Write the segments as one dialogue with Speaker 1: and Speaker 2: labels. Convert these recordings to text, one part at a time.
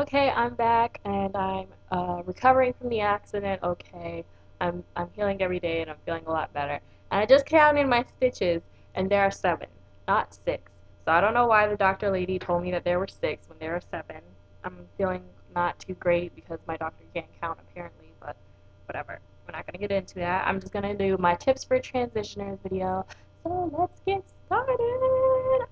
Speaker 1: Okay, I'm back and I'm recovering from the accident. Okay, I'm healing every day and I'm feeling a lot better. And I just counted my stitches and there are seven, not six. So I don't know why the doctor lady told me that there were six when there are seven. I'm feeling not too great because my doctor can't count apparently, but whatever. We're not gonna get into that. I'm just gonna do my tips for transitioners video. So let's get started.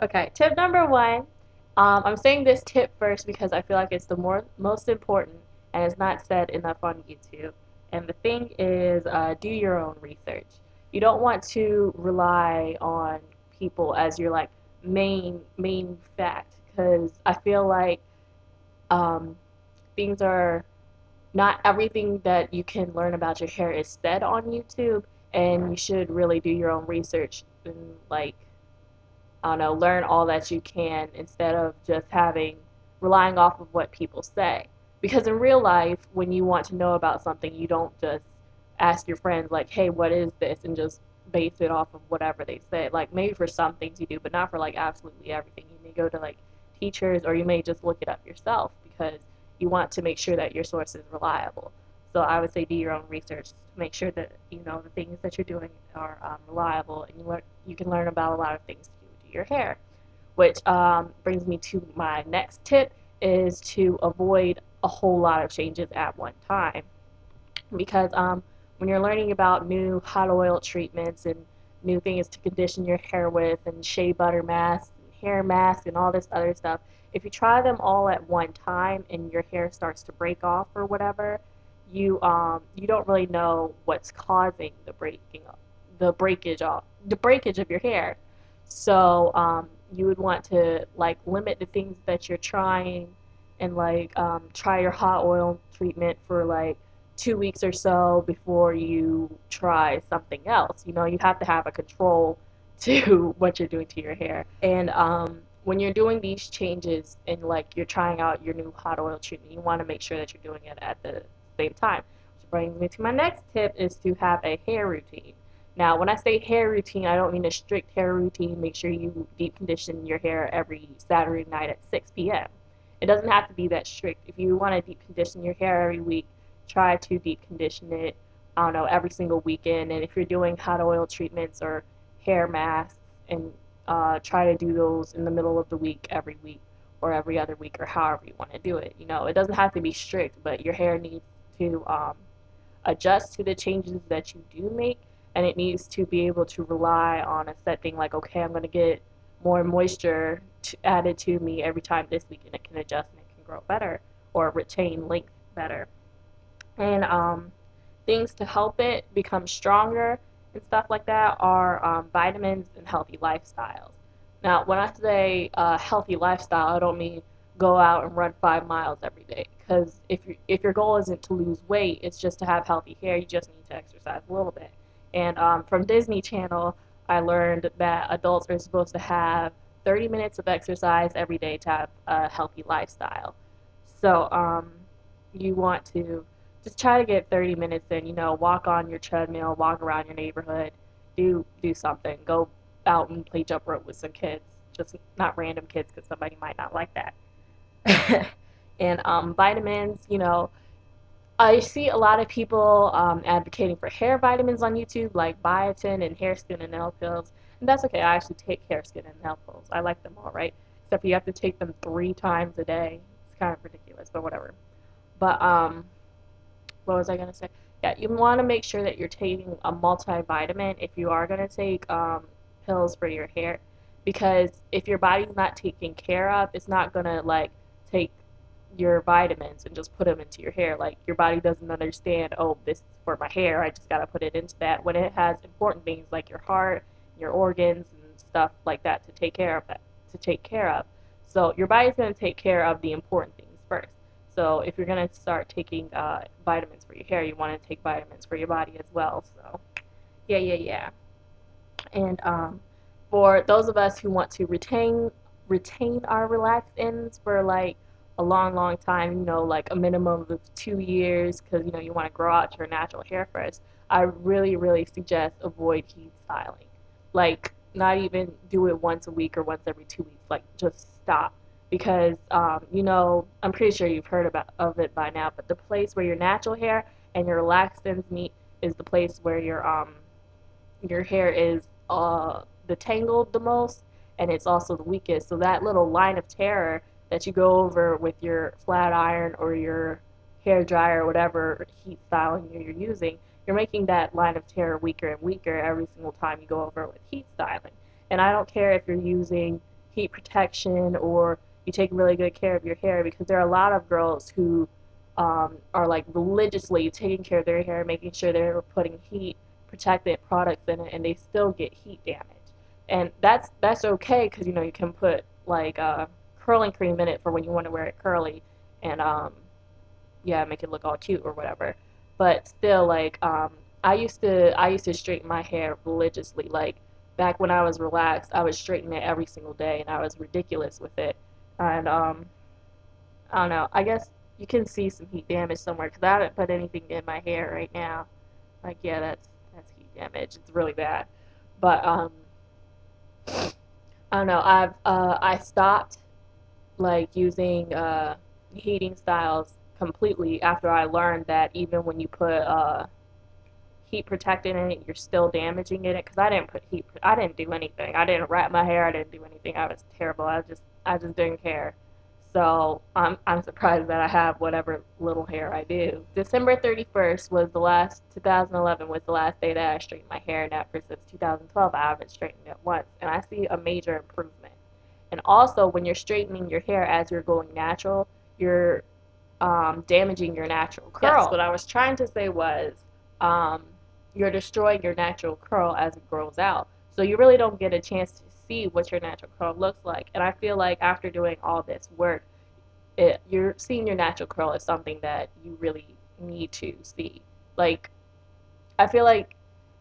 Speaker 1: Okay, tip number one. I'm saying this tip first because I feel like it's the most important and it's not said enough on YouTube. And the thing is, do your own research. You don't want to rely on people as your like main fact because I feel like um, things are not everything that you can learn about your hair is said on YouTube, and you should really do your own research and like I don't know, learn all that you can instead of just relying off of what people say. Because in real life, when you want to know about something, you don't just ask your friends, like, hey, what is this? And just base it off of whatever they say. Like, maybe for some things you do, but not for, like, absolutely everything. You may go to, like, teachers or you may just look it up yourself because you want to make sure that your source is reliable. So I would say do your own research to make sure that, you know, the things that you're doing are reliable and you can learn about a lot of things your hair. Which brings me to my next tip is to avoid a whole lot of changes at one time. Because when you're learning about new hot oil treatments and new things to condition your hair with and shea butter masks and hair masks and all this other stuff, if you try them all at one time and your hair starts to break off or whatever, you don't really know what's causing the breakage of your hair. So you would want to like limit the things that you're trying and like try your hot oil treatment for like 2 weeks or so before you try something else. You know, you have to have a control to what you're doing to your hair. And when you're doing these changes and like you're trying out your new hot oil treatment, you want to make sure that you're doing it at the same time. Which brings me to my next tip is to have a hair routine. Now, when I say hair routine, I don't mean a strict hair routine. Make sure you deep condition your hair every Saturday night at 6 p.m. It doesn't have to be that strict. If you want to deep condition your hair every week, try to deep condition it, I don't know, every single weekend. And if you're doing hot oil treatments or hair masks, and try to do those in the middle of the week every week or every other week or however you want to do it. You know, it doesn't have to be strict, but your hair needs to adjust to the changes that you do make, and it needs to be able to rely on a set thing like, okay, I'm going to get more moisture added to me every time this week, and it can adjust and it can grow better or retain length better. And things to help it become stronger and stuff like that are vitamins and healthy lifestyles. Now, when I say healthy lifestyle, I don't mean go out and run 5 miles every day. Because if your goal isn't to lose weight, it's just to have healthy hair. You just need to exercise a little bit. And from Disney Channel, I learned that adults are supposed to have 30 minutes of exercise every day to have a healthy lifestyle. So you want to just try to get 30 minutes in. You know, walk on your treadmill, walk around your neighborhood, do something. Go out and play jump rope with some kids, just not random kids because somebody might not like that. And vitamins, you know, I see a lot of people advocating for hair vitamins on YouTube, like biotin and hair, skin, and nail pills. And that's okay. I actually take hair, skin, and nail pills. I like them all, right? Except you have to take them 3 times a day. It's kind of ridiculous, but whatever. But what was I gonna say? Yeah, you want to make sure that you're taking a multivitamin if you are gonna take pills for your hair, because if your body's not taken care of, it's not gonna like take your vitamins and just put them into your hair. Like your body doesn't understand, oh, this is for my hair. I just gotta put it into that. When it has important things like your heart, your organs, and stuff like that to take care of that to take care of. So your body's gonna take care of the important things first. So if you're gonna start taking vitamins for your hair, you want to take vitamins for your body as well. So yeah. And for those of us who want to retain our relaxed ends for like a long time, you know, like a minimum of 2 years, because you know you want to grow out your natural hair first. I really suggest avoid heat styling. Like not even do it once a week or once every 2 weeks. Like just stop. because you know, I'm pretty sure you've heard about of it by now, but the place where your natural hair and your relaxed ends meet is the place where your hair is detangled the most, and it's also the weakest. So that little line of terror that you go over with your flat iron or your hair dryer or whatever heat styling you're using, you're making that line of terror weaker and weaker every single time you go over it with heat styling. And I don't care if you're using heat protection or you take really good care of your hair, because there are a lot of girls who are like religiously taking care of their hair, making sure they're putting heat protectant products in it, and they still get heat damage. And that's okay, because you know you can put like curling cream in it for when you want to wear it curly, and yeah, make it look all cute or whatever. But still, like I used to straighten my hair religiously. Like back when I was relaxed, I would straighten it every single day, and I was ridiculous with it. And I don't know. I guess you can see some heat damage somewhere, because I haven't put anything in my hair right now. Like yeah, that's heat damage. It's really bad. But I don't know. I stopped like using heating styles completely after I learned that even when you put heat protectant in it, you're still damaging it. Because I didn't put heat. I didn't do anything. I didn't wrap my hair. I didn't do anything. I was terrible. I just didn't care. So I'm surprised that I have whatever little hair I do. December 31st was the last 2011 was the last day that I straightened my hair, and ever since 2012 I haven't straightened it once, and I see a major improvement. And also, when you're straightening your hair as you're going natural, you're damaging your natural curl. Yes, what I was trying to say was um, you're destroying your natural curl as it grows out. So you really don't get a chance to see what your natural curl looks like. And I feel like after doing all this work, you're seeing your natural curl is something that you really need to see. Like, I feel like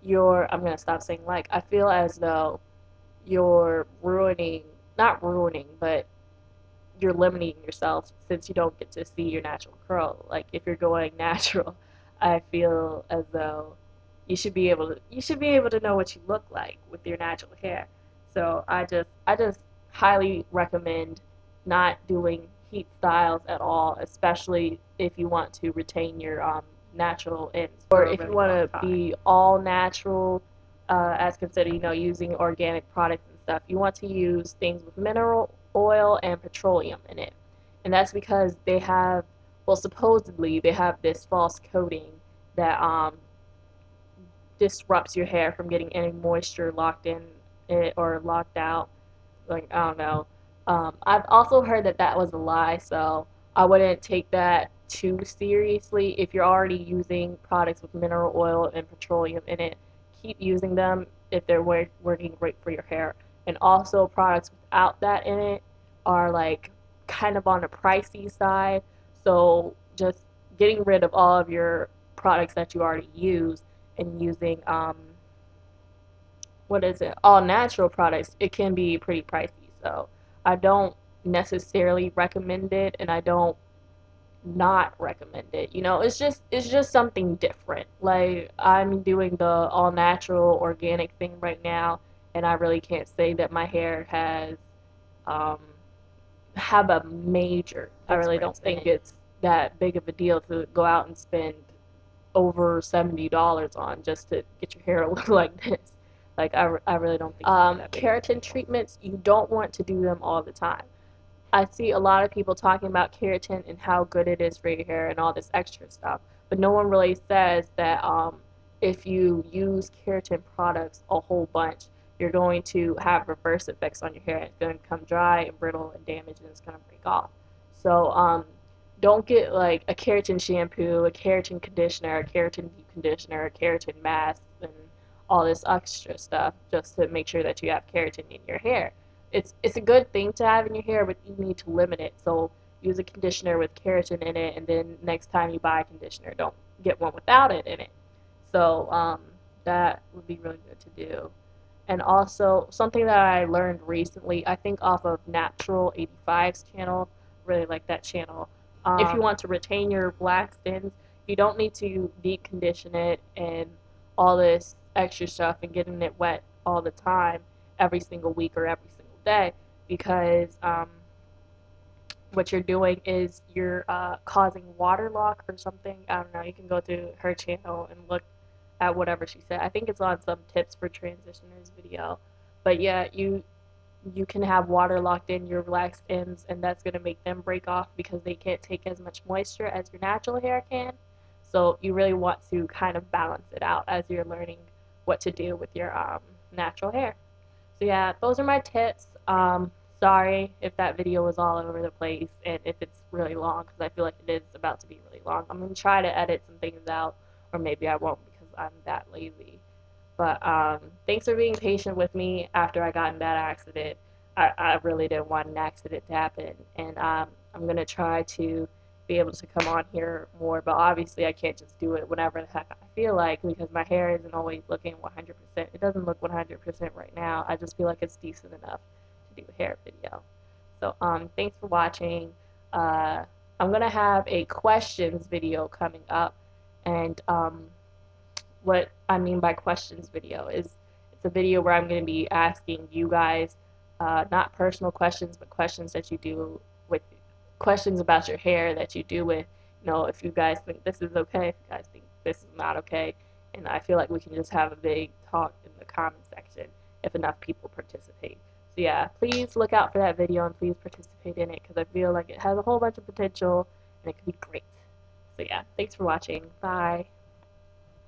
Speaker 1: I'm gonna stop saying like, I feel as though you're ruining, not ruining, but you're limiting yourself since you don't get to see your natural curl. Like if you're going natural, I feel as though you should be able to know what you look like with your natural hair. So I just highly recommend not doing heat styles at all, especially if you want to retain your natural ends, or if you want to be all natural, as considered, you know, using organic products and stuff. You want to use things with mineral oil and petroleum in it. And that's because they have, well, supposedly they have this false coating that disrupts your hair from getting any moisture locked in it or locked out. Like, I don't know. I've also heard that that was a lie, so I wouldn't take that too seriously. If you're already using products with mineral oil and petroleum in it, keep using them if they're working great for your hair. And also, products without that in it are like kind of on the pricey side. So just getting rid of all of your products that you already use and using what is it, all natural products, it can be pretty pricey. So I don't necessarily recommend it, and I don't not recommend it. You know, it's just something different. Like I'm doing the all natural organic thing right now, and I really can't say that my hair has um have a major. I really don't think it's that big of a deal to go out and spend over $70 on just to get your hair to look like this. Like I really don't think keratin treatments, you don't want to do them all the time. I see a lot of people talking about keratin and how good it is for your hair and all this extra stuff, but no one really says that if you use keratin products a whole bunch, you're going to have reverse effects on your hair. It's going to become dry and brittle and damaged, and it's going to break off. So don't get like a keratin shampoo, a keratin conditioner, a keratin deep conditioner, a keratin mask, and all this extra stuff just to make sure that you have keratin in your hair. It's a good thing to have in your hair, but you need to limit it. So use a conditioner with keratin in it, and then next time you buy a conditioner, don't get one without it in it. So that would be really good to do. And also something that I learned recently, I think off of Natural 85's channel, really like that channel. If you want to retain your black skins, you don't need to deep condition it and all this extra stuff and getting it wet all the time, every single week or every single day, because what you're doing is you're causing water lock or something. I don't know. You can go to her channel and look at whatever she said. I think it's on some tips for transitioners video. But yeah, you can have water locked in your relaxed ends, and that's going to make them break off because they can't take as much moisture as your natural hair can. So you really want to kind of balance it out as you're learning what to do with your natural hair. So yeah, those are my tips. Sorry if that video was all over the place and if it's really long, because I feel like it is about to be really long. I'm going to try to edit some things out, or maybe I won't because I'm that lazy. But thanks for being patient with me after I got in that accident. I really didn't want an accident to happen. And I'm going to try to be able to come on here more. But obviously, I can't just do it whenever the heck I feel like because my hair isn't always looking 100%. It doesn't look 100% right now. I just feel like it's decent enough to do a hair video. So thanks for watching. I'm going to have a questions video coming up. And what I mean by questions video is it's a video where I'm going to be asking you guys not personal questions, but questions that you do with questions about your hair that you do with, if you guys think this is okay, if you guys think this is not okay. And I feel like we can just have a big talk in the comment section if enough people participate. So yeah, please look out for that video and please participate in it because I feel like it has a whole bunch of potential and it could be great. So yeah, thanks for watching. Bye.